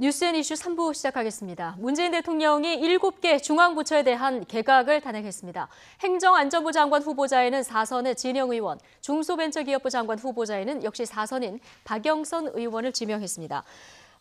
뉴스앤 이슈 3부 시작하겠습니다. 문재인 대통령이 7개 중앙부처에 대한 개각을 단행했습니다. 행정안전부 장관 후보자에는 4선의 진영 의원, 중소벤처기업부 장관 후보자에는 역시 4선인 박영선 의원을 지명했습니다.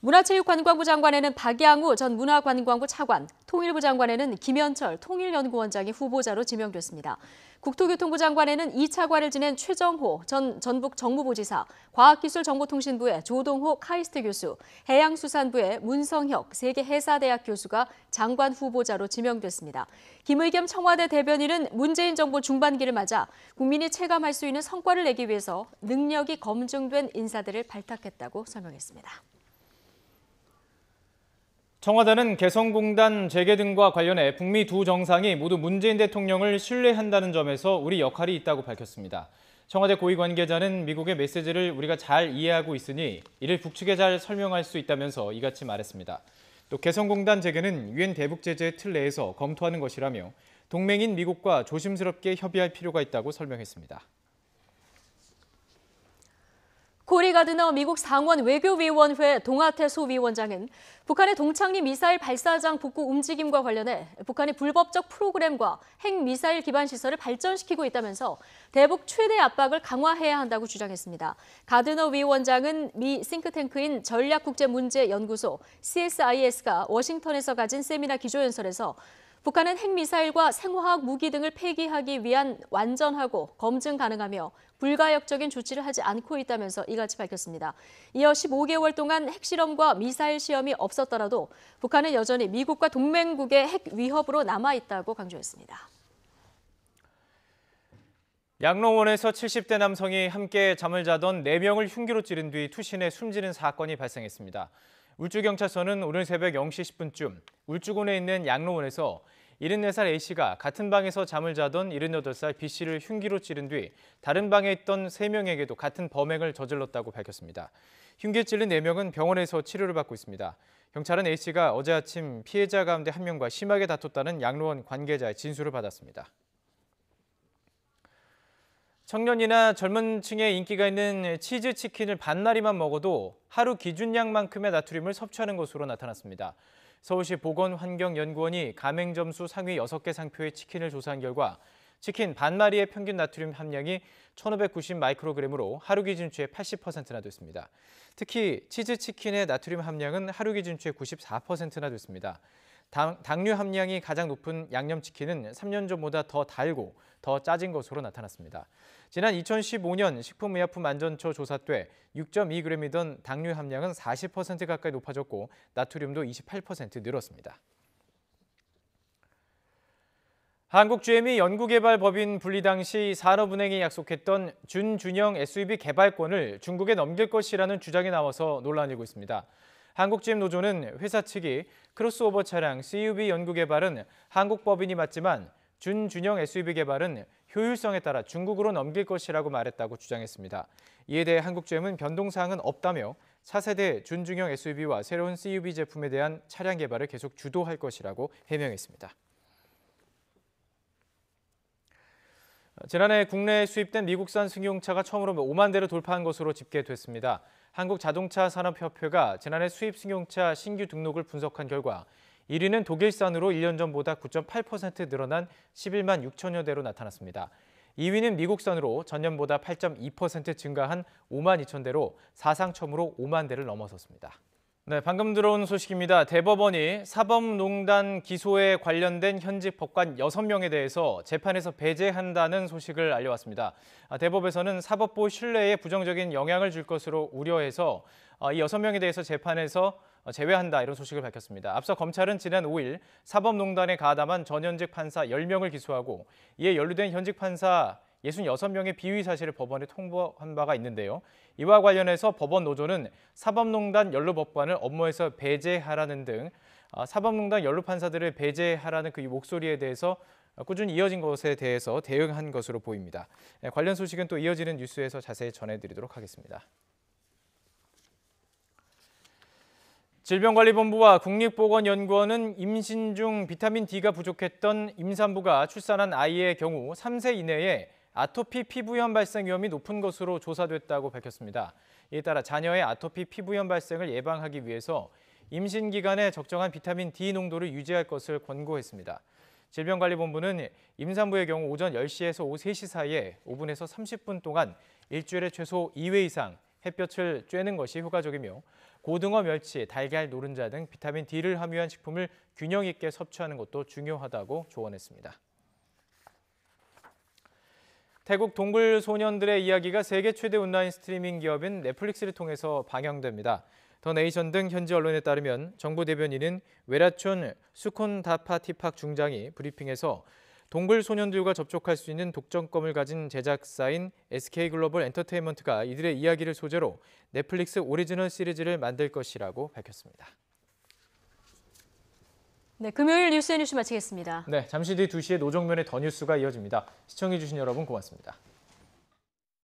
문화체육관광부 장관에는 박양우 전 문화관광부 차관, 통일부 장관에는 김현철 통일연구원장이 후보자로 지명됐습니다. 국토교통부 장관에는 2차관을 지낸 최정호 전 전북 정무부지사, 과학기술정보통신부의 조동호 카이스트 교수, 해양수산부의 문성혁 세계해사대학 교수가 장관 후보자로 지명됐습니다. 김의겸 청와대 대변인은 문재인 정부 중반기를 맞아 국민이 체감할 수 있는 성과를 내기 위해서 능력이 검증된 인사들을 발탁했다고 설명했습니다. 청와대는 개성공단 재개 등과 관련해 북미 두 정상이 모두 문재인 대통령을 신뢰한다는 점에서 우리 역할이 있다고 밝혔습니다. 청와대 고위 관계자는 미국의 메시지를 우리가 잘 이해하고 있으니 이를 북측에 잘 설명할 수 있다면서 이같이 말했습니다. 또 개성공단 재개는 유엔 대북 제재 틀 내에서 검토하는 것이라며 동맹인 미국과 조심스럽게 협의할 필요가 있다고 설명했습니다. 코리 가드너 미국 상원 외교위원회 동아태 소위원장은 북한의 동창리 미사일 발사장 북구 움직임과 관련해 북한이 불법적 프로그램과 핵미사일 기반 시설을 발전시키고 있다면서 대북 최대 압박을 강화해야 한다고 주장했습니다. 가드너 위원장은 미 싱크탱크인 전략국제문제연구소 CSIS가 워싱턴에서 가진 세미나 기조연설에서 북한은 핵미사일과 생화학 무기 등을 폐기하기 위한 완전하고 검증 가능하며 불가역적인 조치를 하지 않고 있다면서 이같이 밝혔습니다. 이어 15개월 동안 핵실험과 미사일 시험이 없었더라도 북한은 여전히 미국과 동맹국의 핵 위협으로 남아있다고 강조했습니다. 양로원에서 70대 남성이 함께 잠을 자던 4명을 흉기로 찌른 뒤 투신해 숨지는 사건이 발생했습니다. 울주경찰서는 오늘 새벽 0시 10분쯤 울주군에 있는 양로원에서 74살 A씨가 같은 방에서 잠을 자던 78살 B씨를 흉기로 찌른 뒤 다른 방에 있던 3명에게도 같은 범행을 저질렀다고 밝혔습니다. 흉기에 찔린 4명은 병원에서 치료를 받고 있습니다. 경찰은 A씨가 어제 아침 피해자 가운데 1명과 심하게 다퉜다는 양로원 관계자의 진술을 받았습니다. 청년이나 젊은 층에 인기가 있는 치즈 치킨을 반나리만 먹어도 하루 기준량만큼의 나트륨을 섭취하는 것으로 나타났습니다. 서울시 보건환경연구원이 가맹점수 상위 6개 상표의 치킨을 조사한 결과 치킨 반마리의 평균 나트륨 함량이 1590 마이크로그램으로 하루 기준치의 80%나 됐습니다. 특히 치즈 치킨의 나트륨 함량은 하루 기준치의 94%나 됐습니다. 당류 함량이 가장 높은 양념치킨은 3년 전보다 더 달고 더 짜진 것으로 나타났습니다. 지난 2015년 식품의약품안전처 조사 때 6.2g이던 당류 함량은 40% 가까이 높아졌고 나트륨도 28% 늘었습니다. 한국 GM이 연구개발법인 분리 당시 산업은행이 약속했던 준준형 SUV 개발권을 중국에 넘길 것이라는 주장이 나와서 논란이 일고 있습니다. 한국 GM 노조는 회사 측이 크로스오버 차량 CUV 연구개발은 한국 법인이 맞지만 준준형 SUV 개발은 효율성에 따라 중국으로 넘길 것이라고 말했다고 주장했습니다. 이에 대해 한국 GM은 변동사항은 없다며 차세대 준중형 SUV와 새로운 CUV 제품에 대한 차량 개발을 계속 주도할 것이라고 해명했습니다. 지난해 국내에 수입된 미국산 승용차가 처음으로 5만 대를 돌파한 것으로 집계됐습니다. 한국자동차산업협회가 지난해 수입 승용차 신규 등록을 분석한 결과 1위는 독일산으로 1년 전보다 9.8% 늘어난 11만 6천여 대로 나타났습니다. 2위는 미국산으로 전년보다 8.2% 증가한 5만 2천 대로 사상 처음으로 5만 대를 넘어섰습니다. 네, 방금 들어온 소식입니다. 대법원이 사법농단 기소에 관련된 현직 법관 6명에 대해서 재판에서 배제한다는 소식을 알려왔습니다. 대법에서는 사법부 신뢰에 부정적인 영향을 줄 것으로 우려해서 이 6명에 대해서 재판에서 제외한다 이런 소식을 밝혔습니다. 앞서 검찰은 지난 5일 사법농단에 가담한 전현직 판사 10명을 기소하고 이에 연루된 현직 판사 66명의 비위 사실을 법원에 통보한 바가 있는데요. 이와 관련해서 법원 노조는 사법농단 연루 법관을 업무에서 배제하라는 등 사법농단 연루 판사들을 배제하라는 그 목소리에 대해서 꾸준히 이어진 것에 대해서 대응한 것으로 보입니다. 관련 소식은 또 이어지는 뉴스에서 자세히 전해드리도록 하겠습니다. 질병관리본부와 국립보건연구원은 임신 중 비타민 D가 부족했던 임산부가 출산한 아이의 경우 3세 이내에 아토피 피부염 발생 위험이 높은 것으로 조사됐다고 밝혔습니다. 이에 따라 자녀의 아토피 피부염 발생을 예방하기 위해서 임신 기간에 적정한 비타민 D 농도를 유지할 것을 권고했습니다. 질병관리본부는 임산부의 경우 오전 10시에서 오후 3시 사이에 5분에서 30분 동안 일주일에 최소 2회 이상 햇볕을 쬐는 것이 효과적이며 고등어, 멸치, 달걀, 노른자 등 비타민 D를 함유한 식품을 균형 있게 섭취하는 것도 중요하다고 조언했습니다. 태국 동굴 소년들의 이야기가 세계 최대 온라인 스트리밍 기업인 넷플릭스를 통해서 방영됩니다. 더 네이션 등 현지 언론에 따르면 정부 대변인은 웨라촌 수콘다파티팍 중장이 브리핑에서 동굴 소년들과 접촉할 수 있는 독점권을 가진 제작사인 SK글로벌 엔터테인먼트가 이들의 이야기를 소재로 넷플릭스 오리지널 시리즈를 만들 것이라고 밝혔습니다. 네, 금요일 뉴스의 뉴스 마치겠습니다. 네, 잠시 뒤 2시에 노정면의 더 뉴스가 이어집니다. 시청해주신 여러분 고맙습니다.